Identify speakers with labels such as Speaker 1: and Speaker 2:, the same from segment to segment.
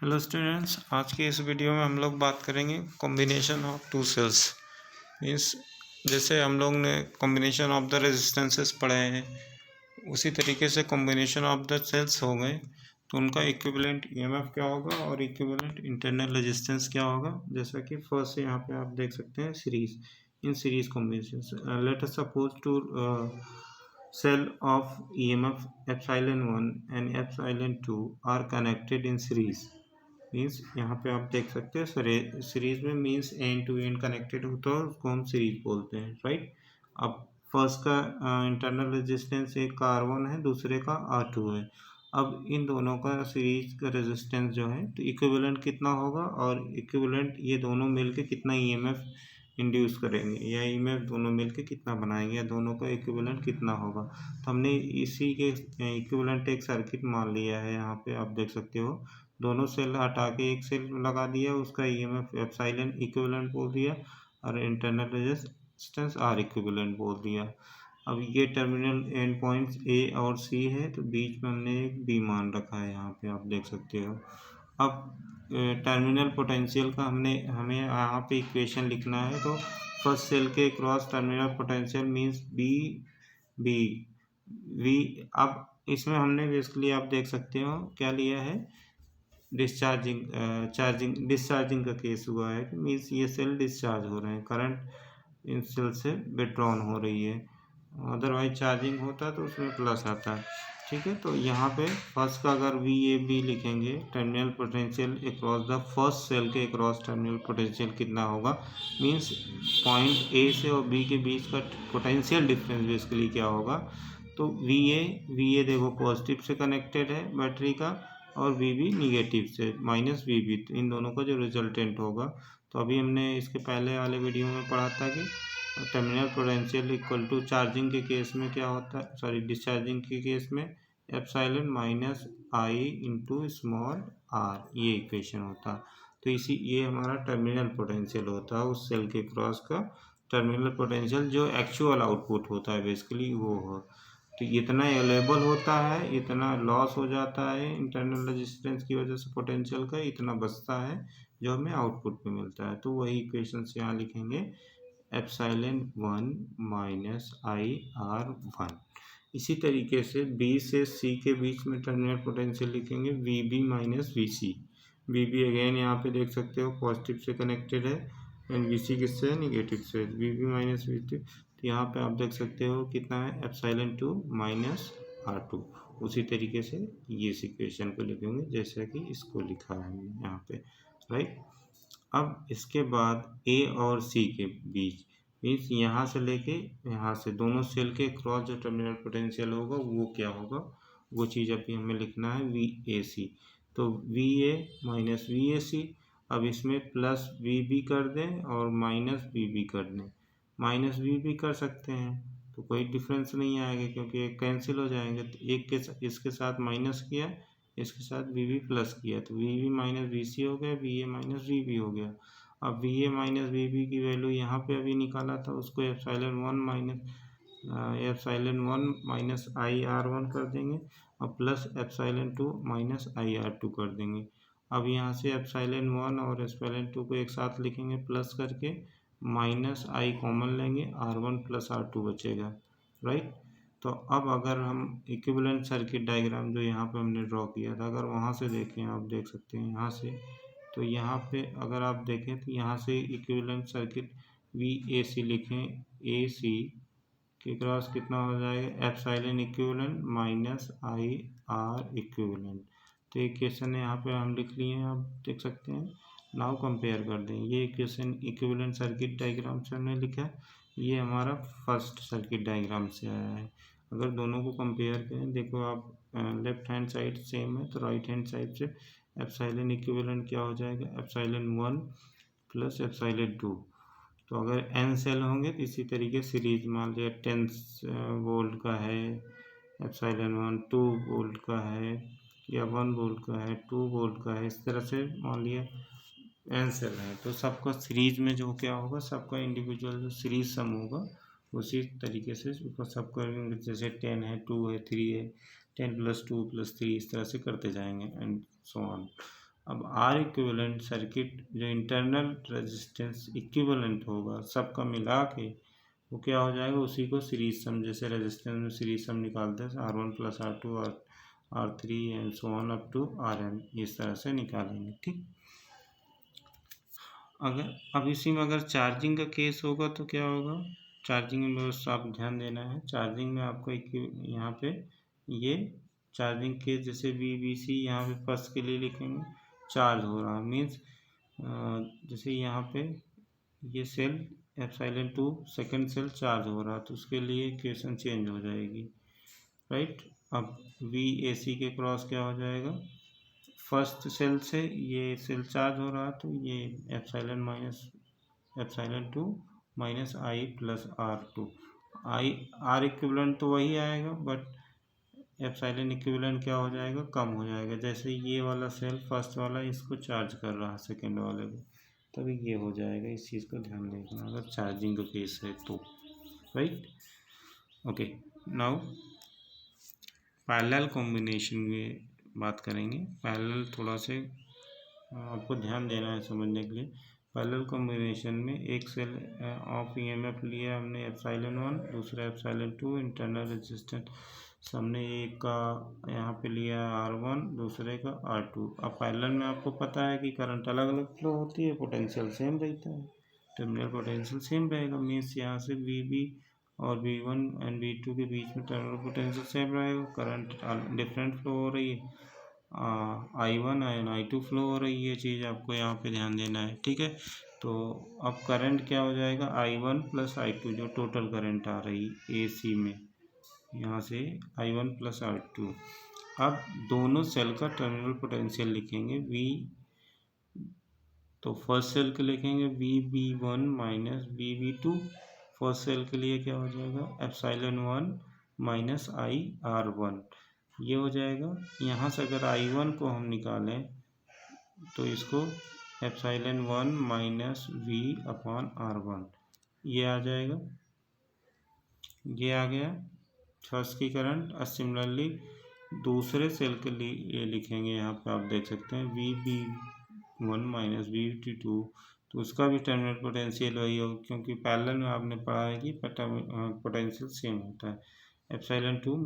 Speaker 1: Hello students, आज के इस वीडियो में हम लोग बात करेंगे combination of two cells. Means जैसे हम लोग ने कॉम्बिनेशन ऑफ द रेजिस्टेंसेस पढ़े हैं, उसी तरीके से कॉम्बिनेशन ऑफ द सेल्स हो गए तो उनका इक्विवेलेंट ईएमएफ क्या होगा और इक्विवेलेंट इंटरनल रेजिस्टेंस क्या होगा। जैसा कि फर्स्ट यहाँ पे आप देख सकते हैं series, in series combination let us suppose two cell of EMF epsilon 1 and epsilon 2 are connected in series। Means यहाँ पे आप देख सकते हैं सीरीज में means end to end connected होता है, उसको हम सीरीज बोलते हैं, राइट। अब फर्स्ट का इंटरनल रेजिस्टेंस एक का R1 है, दूसरे का R2 है। अब इन दोनों का सीरीज का रेजिस्टेंस जो है तो इक्विवेलेंट कितना होगा और इक्विवेलेंट ये दोनों मिलके कितना ईएमएफ इंड्यूस करेंगे या ईएमएफ दोनों मिलके कितना बनाएंगे या दोनों का इक्विवेलेंट कितना होगा। तो हमने इसी के इक्विवेलेंट एक सर्किट मान लिया है। यहाँ पे आप देख सकते हो दोनों सेल हटा के एक सेल लगा दिया, उसका ईएमएफ एप्सिलॉन इक्विवेलेंट बोल दिया और इंटरनल रेजिस्टेंस आर इक्विवेलेंट बोल दिया। अब ये टर्मिनल एंड पॉइंट्स ए और सी है, तो बीच में हमने एक बी मान रखा है, यहाँ पे आप देख सकते हो। अब टर्मिनल पोटेंशियल का हमें यहाँ पे इक्वेशन लिखना है, तो फर्स्ट सेल के cross terminal potential means B B V. अब इसमें हमने बेसिकली आप देख सकते हो क्या लिया है, डिस्चार्जिंग का केस हुआ है, मीन्स ये सेल डिस्चार्ज हो रहे हैं, करंट इन सेल से विड्रॉन हो रही है। अदरवाइज चार्जिंग होता तो उसमें प्लस आता है, ठीक है। तो यहाँ पे फर्स्ट का अगर वी ए बी लिखेंगे, terminal potential across the first cell के अक्रॉस टर्मिनल पोटेंशियल कितना होगा, मीन्स पॉइंट ए से और बी के बीच का पोटेंशियल डिफरेंस बेसिकली क्या होगा। तो वी ए देखो पॉजिटिव से कनेक्टेड है बैटरी का और वी बी निगेटिव से माइनस वी बी, इन दोनों का जो रिजल्टेंट होगा। तो अभी हमने इसके पहले वाले वीडियो में पढ़ा था कि terminal potential equal to charging के केस में क्या होता है, सॉरी डिस्चार्जिंग के केस में epsilon minus I into small R, ये इक्वेशन होता। तो ये हमारा टर्मिनल पोटेंशियल होता है उस सेल के क्रॉस का टर्मिनल पोटेंशियल, जो एक्चुअल आउटपुट होता है बेसिकली वो हो। तो इतना अवेलेबल होता है, इतना लॉस हो जाता है इंटरनल रेजिस्टेंस की वजह से पोटेंशियल का, इतना बचता है जो हमें आउटपुट में मिलता है। तो वही इक्वेशन यहाँ लिखेंगे एप्सिलॉन 1 माइनस आई आर 1। इसी तरीके से बी से सी के बीच में टर्मिनल पोटेंशियल लिखेंगे V B minus V C. V B again यहाँ पे देख सकते हो पॉजिटिव से कनेक्टेड है एंड वी सी किससे, निगेटिव से, V B minus V T. तो यहाँ पे आप देख सकते हो कितना है, एप्सिलॉन 2 माइनस R2। उसी तरीके से ये इक्वेशन को लिखेंगे जैसा कि इसको लिखा है हमने यहाँ पे, राइट। अब इसके बाद ए और सी के बीच मीन्स यहाँ से लेके यहाँ से दोनों सेल के क्रॉस जो टर्मिनल पोटेंशियल होगा वो क्या होगा, वो चीज़ अभी हमें लिखना है वी ए सी। तो V A minus V A C. अब इसमें प्लस वी बी कर दें और माइनस वी बी कर दें, माइनस वी भी कर सकते हैं तो कोई डिफरेंस नहीं आएगा क्योंकि एक कैंसिल हो जाएंगे। तो एक के इसके साथ माइनस किया, इसके साथ वी बी प्लस किया, तो V B minus V C हो गया, V A minus V B हो गया। अब V A minus V B की वैल्यू यहाँ पे अभी निकाला था, उसको एप्सिलॉन 1 माइनस आई आर 1 कर देंगे और plus epsilon 2 minus I R 2 कर देंगे। अब यहाँ से एप्सिलॉन 1 और एप्सिलॉन 2 को एक साथ लिखेंगे प्लस करके, माइनस आई कॉमन लेंगे, R1 प्लस R2 बचेगा, राइट। तो अब अगर हम इक्विवेलेंट सर्किट डायग्राम जो यहाँ पे हमने ड्रॉ किया था, अगर वहाँ से देखें, आप देख सकते हैं यहाँ से, तो यहाँ पे अगर आप देखें तो यहाँ से इक्विवेलेंट सर्किट वी ए सी लिखें, ए सी के क्रॉस कितना हो जाएगा, epsilon equivalent minus I R equivalent. तो इक्वेशन यहाँ पे हम लिख लिए हैं, आप देख सकते हैं। नाउ कंपेयर कर दें, ये इक्वेशन इक्विवेलेंट सर्किट डायग्राम से हमने लिखा है, ये हमारा फर्स्ट सर्किट डायग्राम से आया है। अगर दोनों को कंपेयर करें, देखो आप लेफ्ट हैंड साइड सेम है तो राइट हैंड साइड से एप्सिलॉन इक्विवेलेंट क्या हो जाएगा, एप्सिलॉन 1 प्लस एप्सिलॉन 2। तो अगर n सेल होंगे तो इसी तरीके सीरीज मान लिया 10 वोल्ट का है एप्सिलॉन 1, 2 वोल्ट का है या 1 वोल्ट का है, 2 वोल्ट का है, इस तरह से मान लिया n सेल है। तो सबका सीरीज में जो क्या होगा, सबका इंडिविजुअल जो सीरीज सम होगा उसी तरीके से उसका सबका, जैसे 10 है, 2 है, 3 है, 10 प्लस 2 प्लस 3, इस तरह से करते जाएंगे एंड सो ऑन। अब आर इक्विवेलेंट सर्किट जो इंटरनल रेजिस्टेंस इक्विवेलेंट होगा सबका मिला के वो क्या हो जाएगा, उसी को सीरीज सम, जैसे रेजिस्टेंस में सीरीज सम निकालते हैं R1 + R2 और R3 and so on up to Rn, इस तरह से निकालेंगे। ठीक, अगर अब इसी में अगर चार्जिंग का केस होगा तो क्या होगा, चार्जिंग में बस आप ध्यान देना है। चार्जिंग में आपको एक यहाँ पे ये चार्जिंग केस जैसे BBC यहाँ पे फर्स्ट के लिए लिखेंगे, चार्ज हो रहा मीन्स जैसे यहाँ पे ये सेल ε2 सेकेंड सेल चार्ज हो रहा तो उसके लिए इक्वेशन चेंज हो जाएगी, राइट। अब VAC के क्रॉस क्या हो जाएगा, फर्स्ट सेल से ये सेल चार्ज हो रहा तो ये ε2 minus I + R2, R equivalent तो वही आएगा बट एप्सिलॉन इक्विवेलेंट क्या हो जाएगा, कम हो जाएगा। जैसे ये वाला सेल फर्स्ट वाला इसको चार्ज कर रहा है सेकेंड वाले को, तभी ये हो जाएगा। इस चीज़ का ध्यान रखना अगर चार्जिंग का केस है तो, right. Okay, now parallel combination में बात करेंगे। पैरेलल थोड़ा से आपको ध्यान देना है समझने के लिए। पैरेलल कॉम्बिनेशन में एक सेल ऑफ EMF लिया हमने ε1, दूसरा ε2, इंटरनल रेजिस्टेंस हमने एक का यहाँ पे लिया R1, दूसरे का R2। अब पैरेलल में आपको पता है कि करंट अलग अलग फ्लो होती है, पोटेंशियल सेम रहता है, टर्मिनल पोटेंशियल सेम रहेगा। मीन्स यहाँ से VB और V1 एंड V2 के बीच में टर्मिनल पोटेंशियल सेम रहेगा। करंट डिफरेंट फ्लो हो रही है, I1 एंड I2 फ्लो हो रही है, चीज़ आपको यहाँ पे ध्यान देना है। ठीक है, तो अब करंट क्या हो जाएगा, I1 + I2 जो टोटल करंट आ रही AC में, यहाँ से I1 + I2। अब दोनों सेल का टर्मिनल पोटेंशियल लिखेंगे V, तो फर्स्ट सेल के लिखेंगे VB1 minus VB2। First cell के लिए क्या हो जाएगा, ε1 - IR1, ये हो जाएगा। यहाँ से अगर I1 को हम निकालें तो इसको ε1 - V/R1 ये आ जाएगा, ये आ गया फर्स्ट की करंट। और सिमिलरली दूसरे सेल के लिए ये लिखेंगे, यहाँ पे आप देख सकते हैं VB1 - VB2, तो उसका भी टर्मिनल पोटेंशियल वही होगा, क्योंकि पैरेलल में आपने पढ़ा है कि पोटेंशियल सेम होता है। ε2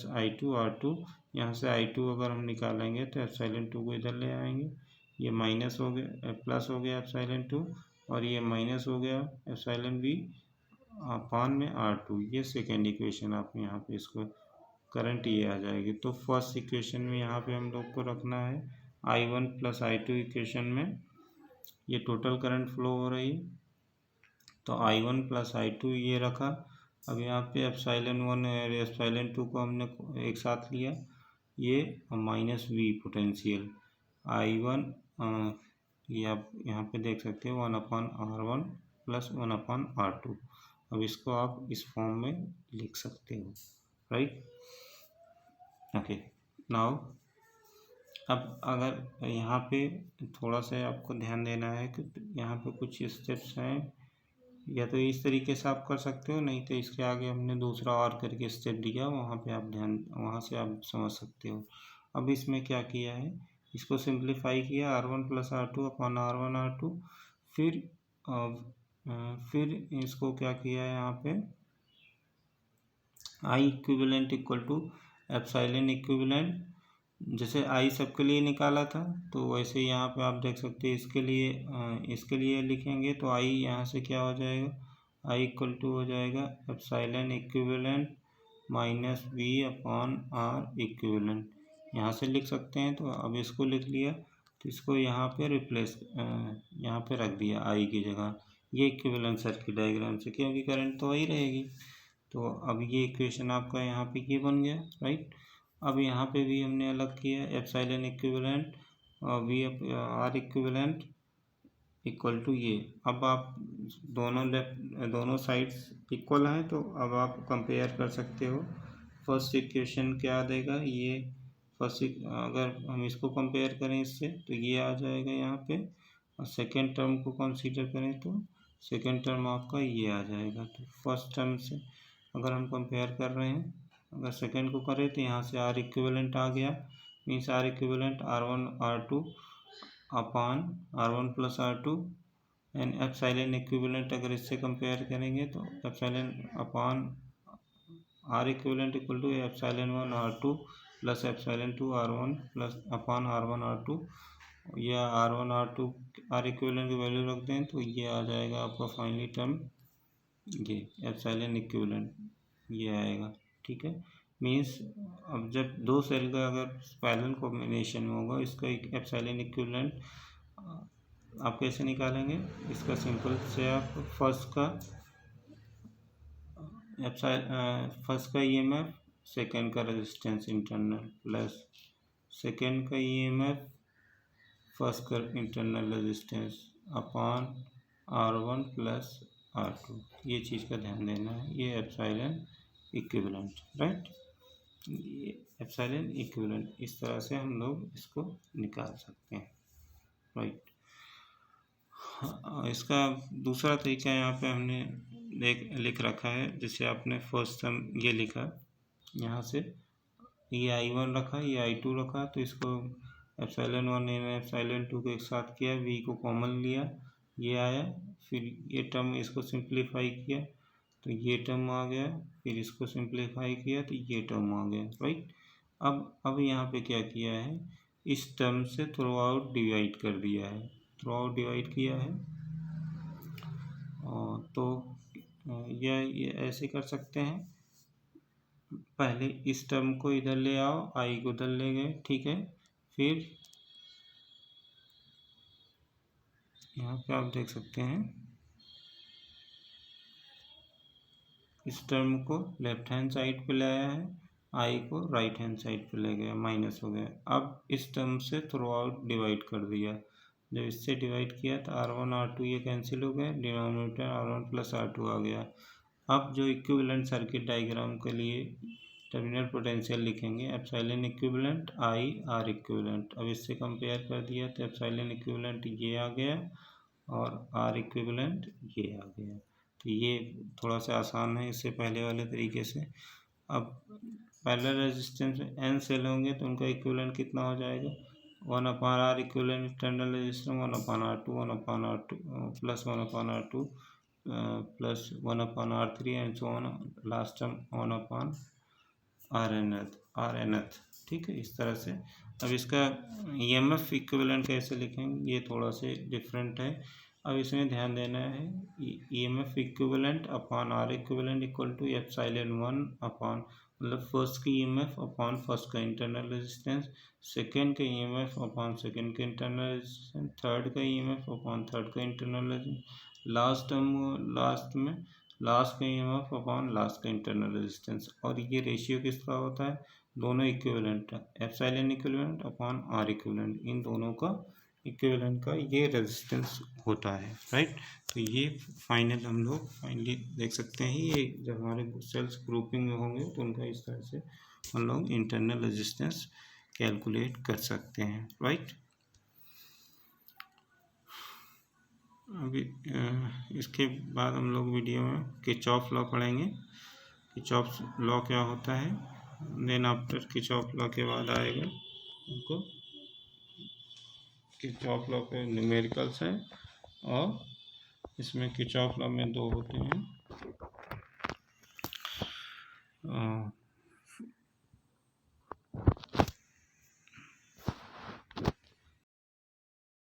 Speaker 1: - I2R2, यहाँ से I2 अगर हम निकालेंगे तो ε2 को इधर ले आएंगे, ये माइनस हो गया, प्लस हो गया ε2, और ये माइनस हो गया εV/R2। ये सेकेंड इक्वेशन आप यहाँ पे इसको करंट ये आ जाएगी। तो फर्स्ट इक्वेशन में यहाँ पे हम लोग को रखना है I1 + I2 इक्वेशन में ये टोटल करंट फ्लो हो रही है, तो I1 + I2 ये रखा। अब यहाँ पे ε1 और ε2 को हमने एक साथ लिया, ये -V पोटेंशियल I1 ये आप यहाँ पे देख सकते हैं 1/R1 + 1/R2। अब इसको आप इस फॉर्म में लिख सकते हो, राइट। ओके, नाउ अब अगर यहाँ पे थोड़ा सा आपको ध्यान देना है कि यहाँ पे कुछ स्टेप्स हैं, या तो इस तरीके से आप कर सकते हो, नहीं तो इसके आगे हमने दूसरा और करके स्टेप दिया, वहाँ पे आप ध्यान, वहाँ से आप समझ सकते हो। अब इसमें क्या किया है, इसको सिंप्लीफाई किया R1 + R2/R1R2, फिर इसको क्या किया है, यहाँ पे I इक्विवेलेंट = एप्सिलॉन इक्विवेलेंट, जैसे I सबके लिए निकाला था तो वैसे यहाँ पे आप देख सकते हैं इसके लिए लिखेंगे तो I यहाँ से क्या हो जाएगा, I = हो जाएगा एप्सिलॉन इक्विवेलेंट -V/R इक्विवेलेंट, यहाँ से लिख सकते हैं। तो अब इसको लिख लिया तो इसको यहाँ पे रिप्लेस यहाँ पे रख दिया I की जगह, ये इक्विवेलेंट सर्किट डायग्राम से, क्योंकि करंट तो वही रहेगी। तो अब ये इक्वेशन आपका यहाँ पे ये बन गया, राइट। अब यहाँ पे भी हमने अलग किया एप्सिलॉन इक्विवेलेंट और V/R इक्विवेलेंट = ये। अब आप दोनों साइड्स इक्वल हैं तो अब आप कंपेयर कर सकते हो। फर्स्ट इक्वेशन क्या देगा, ये फर्स्ट अगर हम इसको कंपेयर करें इससे तो ये आ जाएगा यहाँ पे, और सेकेंड टर्म को कंसीडर करें तो सेकेंड टर्म आपका ये आ जाएगा। तो फर्स्ट टर्म से अगर हम कंपेयर कर रहे हैं, अगर सेकेंड को करें तो यहाँ से R इक्विवेलेंट आ गया, means R equivalent R1 R2 upon R1 plus R2 and epsilon equivalent अगर इससे कंपेयर करेंगे तो epsilon upon R equivalent equal to epsilon 1 R2 plus epsilon 2 R1 plus upon R1 R2 या R1 R2 R इक्विवेलेंट की value रख दें तो ये आ जाएगा आपका फाइनली टर्म ये एप्सिलॉन इक्विवेलेंट ये आएगा। ठीक है, मीन्स अब जब दो सेल का अगर पैरेलल कॉम्बिनेशन में होगा इसका एप्सिलॉन इक्विवेलेंट आप कैसे निकालेंगे? इसका सिंपल से आप फर्स्ट का EMF सेकेंड का रेजिस्टेंस इंटरनल प्लस सेकेंड का EMF फर्स्ट का internal resistance upon R1 plus R2 ये चीज़ का ध्यान देना है। ये एप्सिलॉन इक्विवेलेंट, राइट, ये एप्सिलॉन इक्विवेलेंट इस तरह से हम लोग इसको निकाल सकते हैं, राइट। इसका दूसरा तरीका यहाँ पे हमने लिख रखा है, जैसे आपने फर्स्ट टर्म ये लिखा यहाँ से ये I1 रखा ये I2 रखा तो इसको एप्सिलॉन 1 ने एप्सिलॉन 2 को एक साथ किया, V को कॉमन लिया ये आया, फिर ये टर्म इसको सिंप्लीफाई किया तो ये टर्म आ गया, फिर इसको सिंप्लीफाई किया तो ये टर्म आ गया, राइट। अब यहाँ पे क्या किया है, इस टर्म से थ्रू आउट डिवाइड कर दिया है, थ्रू आउट डिवाइड किया है। तो ये ऐसे कर सकते हैं, पहले इस टर्म को इधर ले आओ, I को उधर ले गए, ठीक है, फिर यहाँ पे आप देख सकते हैं इस टर्म को लेफ्ट हैंड साइड पे ले आया है, I को राइट हैंड साइड पे ले गया, माइनस हो गया। अब इस टर्म से थ्रू आउट डिवाइड कर दिया, जब इससे डिवाइड किया तो R1 R2 ये कैंसिल हो गए, डिनोमिनेटर R1 प्लस R2 आ गया। अब जो इक्विवेलेंट सर्किट डायग्राम के लिए टर्मिनल पोटेंशियल लिखेंगे epsilon equivalent I R equivalent. अब इससे कंपेयर कर दिया तो एप्सिलॉन इक्विवेलेंट ये आ गया और R इक्विवेलेंट ये आ गया। तो ये थोड़ा सा आसान है इससे पहले वाले तरीके से। अब पैरेलल रेजिस्टेंस में n सेल होंगे तो उनका इक्विवेलेंट कितना हो जाएगा, 1/R equivalent internal resistance 1/R2 1/R2 plus 1/R2 plus 1/R3 and so on, last term 1/RNth, ठीक है, इस तरह से। अब इसका EMF इक्विवेलेंट कैसे लिखेंगे ये थोड़ा से डिफरेंट है। अब इसमें ध्यान देना है, EMF equivalent upon R equivalent equal to epsilon 1 upon मतलब फर्स्ट का EMF अपॉन फर्स्ट का इंटरनल रेजिस्टेंस, सेकेंड का EMF अपॉन सेकेंड का इंटरनल रेजिस्टेंस, थर्ड का EMF अपॉन थर्ड का इंटरनल रेजिस्टेंस, लास्ट का EMF अपॉन लास्ट का internal resistance. और ये रेशियो किसका होता है, दोनों equivalent epsilon equivalent upon R equivalent, इन दोनों का इक्विवेलेंट का ये रेजिस्टेंस होता है, राइट। तो ये फाइनल हम लोग फाइनली देख सकते हैं, ये जब हमारे सेल्स ग्रुपिंग में होंगे तो उनका इस तरह से हम लोग इंटरनल रेजिस्टेंस कैलकुलेट कर सकते हैं, राइट। अभी इसके बाद हम लोग वीडियो में किरचॉफ लॉ पढ़ेंगे। किरचॉफ लॉ क्या होता है, देन आफ्टर किरचॉफ लॉ के बाद आएगा उनको किरचॉफ लॉ के न्यूमेरिकल्स हैं और इसमें किरचॉफ लॉ में दो होते हैं,